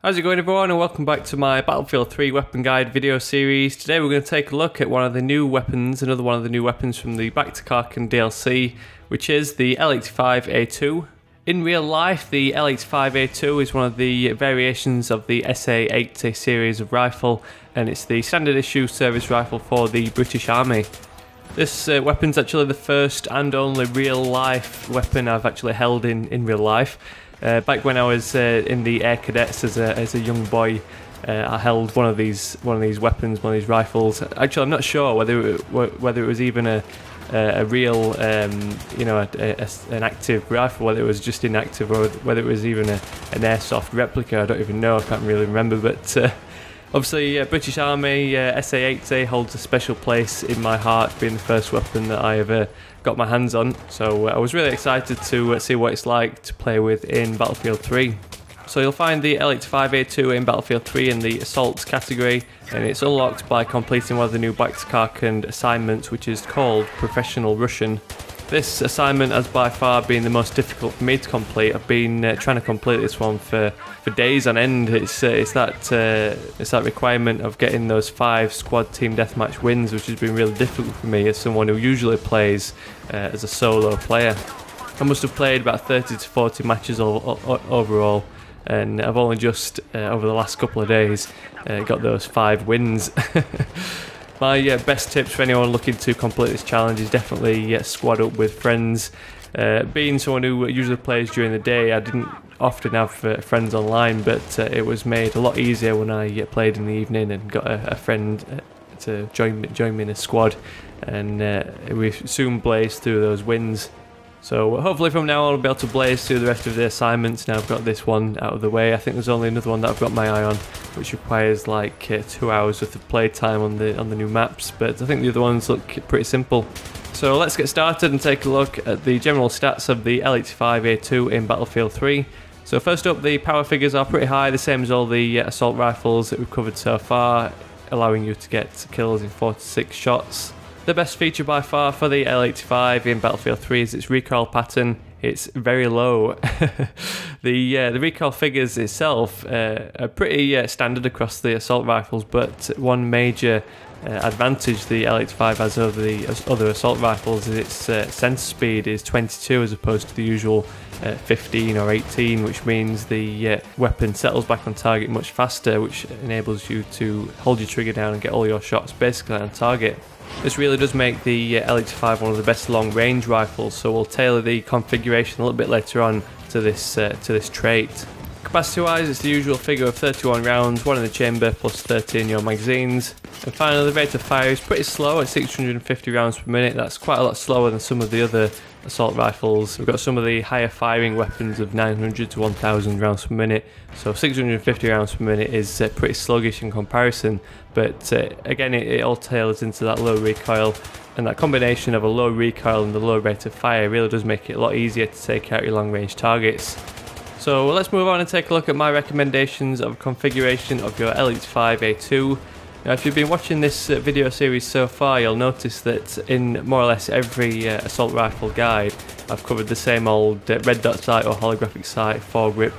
How's it going everyone, and welcome back to my Battlefield 3 weapon guide video series. Today we're going to take a look at one of the new weapons, another one of the new weapons from the Back to Karkin DLC, which is the L85A2. In real life, the L85A2 is one of the variations of the SA-80 series of rifle, and it's the standard issue service rifle for the British Army. This weapon's actually the first and only real life weapon I've actually held in real life. Back when I was in the Air Cadets as a young boy, I held one of these weapons, one of these rifles. Actually, I'm not sure whether it was even a real, an active rifle, whether it was just inactive, or whether it was even an airsoft replica. I don't even know. I can't really remember. But obviously, British Army SA-80 holds a special place in my heart, being the first weapon that I ever got my hands on. So I was really excited to see what it's like to play with in Battlefield 3. So you'll find the L85A2 in Battlefield 3 in the Assaults category, and it's unlocked by completing one of the new Back to Karkin assignments, which is called Professional Russian. This assignment has by far been the most difficult for me to complete. I've been trying to complete this one for days on end. It's that requirement of getting those 5 squad team deathmatch wins, which has been really difficult for me as someone who usually plays as a solo player. I must have played about 30 to 40 matches overall, and I've only just over the last couple of days got those 5 wins. My best tips for anyone looking to complete this challenge is definitely squad up with friends. Being someone who usually plays during the day, I didn't often have friends online, but it was made a lot easier when I played in the evening and got a friend to join me in a squad, and we soon blazed through those wins. So hopefully from now on I'll be able to blaze through the rest of the assignments. Now I've got this one out of the way. I think there's only another one that I've got my eye on, which requires like 2 hours worth of play time on the new maps, but I think the other ones look pretty simple. So let's get started and take a look at the general stats of the L85A2 in Battlefield 3. So first up, the power figures are pretty high, the same as all the assault rifles that we've covered so far, allowing you to get kills in 4 to 6 shots. The best feature by far for the L85 in Battlefield 3 is its recoil pattern. It's very low. The recoil figures itself are pretty standard across the assault rifles, but one major advantage the L85 has over the other assault rifles is its sensor speed is 22 as opposed to the usual 15 or 18, which means the weapon settles back on target much faster, which enables you to hold your trigger down and get all your shots basically on target. This really does make the L85 one of the best long-range rifles, so we'll tailor the configuration a little bit later on to this trait. Capacity-wise, it's the usual figure of 31 rounds, 1 in the chamber plus 30 in your magazines. And finally, the rate of fire is pretty slow at 650 rounds per minute. That's quite a lot slower than some of the other assault rifles. We've got some of the higher firing weapons of 900 to 1000 rounds per minute, so 650 rounds per minute is pretty sluggish in comparison, but again it all tails into that low recoil, and that combination of a low recoil and the low rate of fire really does make it a lot easier to take out your long range targets. So let's move on and take a look at my recommendations of configuration of your L85A2. Now, if you've been watching this video series so far, you'll notice that in more or less every assault rifle guide, I've covered the same old red dot sight or holographic sight, foregrip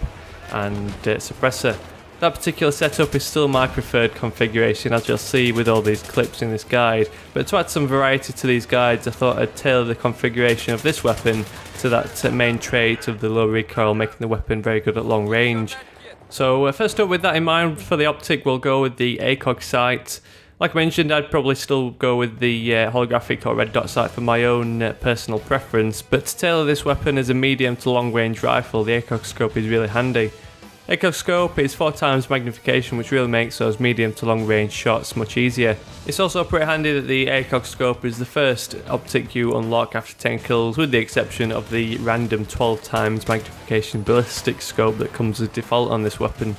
and suppressor. That particular setup is still my preferred configuration, as you'll see with all these clips in this guide, but to add some variety to these guides, I thought I'd tailor the configuration of this weapon to that main trait of the low recoil, making the weapon very good at long range. So first up, with that in mind, for the optic we'll go with the ACOG sight. Like I mentioned, I'd probably still go with the holographic or red dot sight for my own personal preference, but to tailor this weapon as a medium to long range rifle, the ACOG scope is really handy. ACOG scope is 4 times magnification, which really makes those medium to long range shots much easier. It's also pretty handy that the ACOG scope is the first optic you unlock after 10 kills, with the exception of the random 12 times magnification ballistic scope that comes as default on this weapon.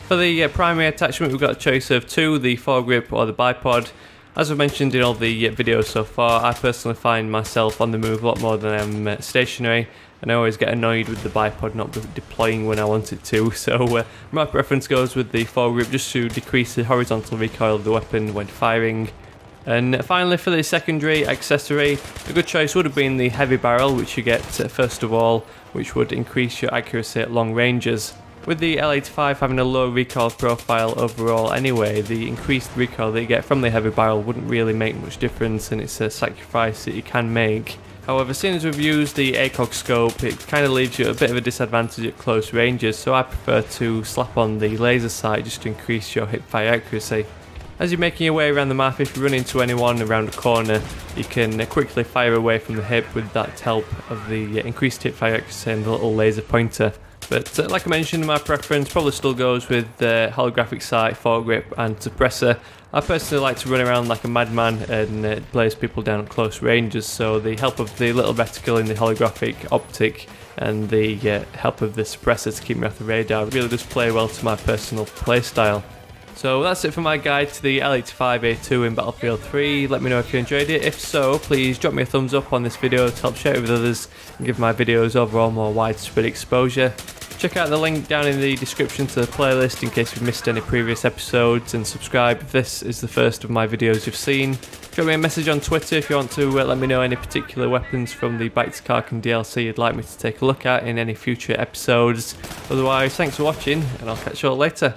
For the primary attachment, we've got a choice of 2, the foregrip or the bipod. As I've mentioned in all the videos so far, I personally find myself on the move a lot more than I'm stationary, and I always get annoyed with the bipod not deploying when I want it to, so my preference goes with the foregrip just to decrease the horizontal recoil of the weapon when firing. And finally, for the secondary accessory, a good choice would have been the heavy barrel, which you get first of all, which would increase your accuracy at long ranges. With the L85 having a low recoil profile overall anyway, the increased recoil that you get from the heavy barrel wouldn't really make much difference, and it's a sacrifice that you can make. However, seeing as we've used the ACOG scope, it kind of leaves you at a bit of a disadvantage at close ranges, so I prefer to slap on the laser sight just to increase your hip-fire accuracy. As you're making your way around the map, if you run into anyone around a corner, you can quickly fire away from the hip with that help of the increased hip-fire accuracy and the little laser pointer. But like I mentioned, my preference probably still goes with holographic sight, foregrip and suppressor. I personally like to run around like a madman and blaze people down at close ranges, so the help of the little reticle in the holographic optic and the help of the suppressor to keep me off the radar really does play well to my personal playstyle. So that's it for my guide to the L85A2 in Battlefield 3. Let me know if you enjoyed it. If so, please drop me a thumbs up on this video to help share it with others and give my videos overall more widespread exposure. Check out the link down in the description to the playlist in case you've missed any previous episodes, and subscribe if this is the first of my videos you've seen. Drop me a message on Twitter if you want to let me know any particular weapons from the Bike to Karkin DLC you'd like me to take a look at in any future episodes. Otherwise, thanks for watching and I'll catch you all later.